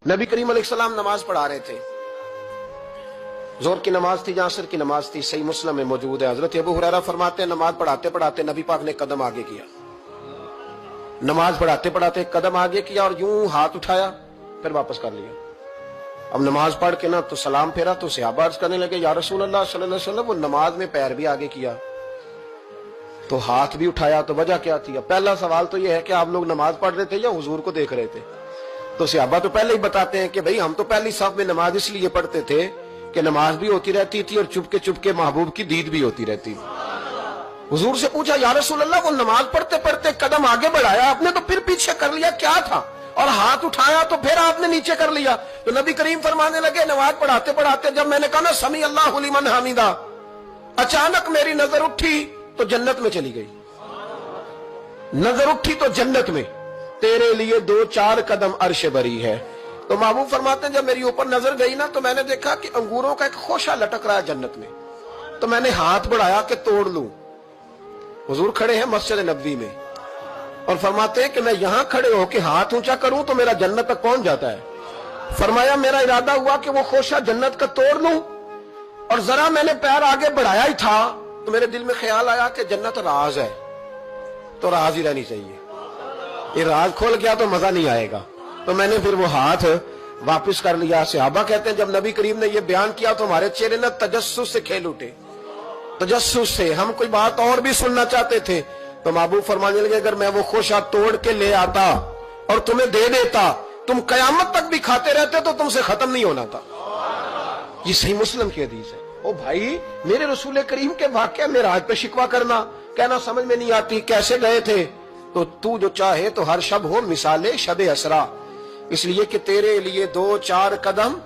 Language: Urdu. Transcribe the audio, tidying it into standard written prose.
نبی کریم علیہ السلام نماز پڑھا رہے تھے، ظہر کی نماز تھی یا عصر کی نماز تھی، صحیح مسلم میں موجود ہے۔ حضرت ابو ہریرہ فرماتے ہیں نماز پڑھاتے پڑھاتے نبی پاک نے قدم آگے کیا، نماز پڑھاتے پڑھاتے قدم آگے کیا اور یوں ہاتھ اٹھایا پھر واپس کر لیا۔ اب نماز پڑھ کے نا تو سلام پھیرا تو صحابہ عرض کرنے لگے یا رسول اللہ صلی اللہ علیہ وسلم وہ نماز میں پیر بھی آگے کیا تو ہاتھ بھی اٹھایا، تو وجہ کیا تھی؟ پہلا سوال تو یہ ہے کہ آپ لوگ نماز پڑھ رہے تھے یا حضور کو دیکھ رہے تھے؟ تو صحابہ تو پہلے ہی بتاتے ہیں کہ بھئی ہم تو پہلی صف میں نماز اس لیے پڑھتے تھے کہ نماز بھی ہوتی رہتی تھی اور چپ کے محبوب کی دید بھی ہوتی رہتی تھی۔ حضور سے پوچھا یا رسول اللہ وہ نماز پڑھتے پڑھتے قدم آگے بڑھایا آپ نے تو پھر پیچھے کر لیا، کیا تھا؟ اور ہاتھ اٹھایا تو پھر آپ نے نیچے کر لیا۔ تو نبی کریم فرمانے لگے نماز پڑھاتے پڑھاتے جب میں نے کہا نا سمیع اللہ لمن حمیدہ، اچانک میری نظر اٹھی تو جنت میں چلی گئی، نظر اٹھی تو جنت میں، تیرے لیے 2-4 قدم عرش بری ہے۔ تو محبوب فرماتے ہیں جب میری اوپر نظر گئی نا تو میں نے دیکھا کہ انگوروں کا ایک خوشہ لٹک رہا ہے جنت میں، تو میں نے ہاتھ بڑھایا کہ توڑ لوں۔ حضور کھڑے ہیں مسجد نبوی میں اور فرماتے ہیں کہ میں یہاں کھڑے ہو کے ہاتھ اونچا کروں تو میرا جنت تک پہنچ جاتا ہے۔ فرمایا میرا ارادہ ہوا کہ وہ خوشہ جنت کا توڑ لوں، اور ذرا میں نے پیر آگے بڑھایا ہی تھا تو میرے دل میں خیال آیا کہ جنت راز ہے تو راز ہی رہنی چاہیے، یہ راز کھول گیا تو مزہ نہیں آئے گا، تو میں نے پھر وہ ہاتھ واپس کر لیا۔ صحابہ کہتے ہیں جب نبی کریم نے یہ بیان کیا تو ہمارے چہرے نے تجسس سے کھیل اٹھے، تجسس سے ہم کوئی بات اور بھی سننا چاہتے تھے۔ تو محبوب فرمانے لگے اگر میں وہ خوشہ توڑ کے لے آتا اور تمہیں دے دیتا تم قیامت تک بھی کھاتے رہتے تو تم سے ختم نہیں ہونا تھا۔ یہ صحیح مسلم کی حدیث ہے۔ او بھائی میرے رسول کریم کے واقعہ معراج پہ شکوہ کرنا، کہنا سمجھ میں نہیں آتی کیسے گئے تھے، تو جو چاہے تو ہر شب ہو مثال شب اسرا، اس لیے کہ تیرے لیے 2-4 قدم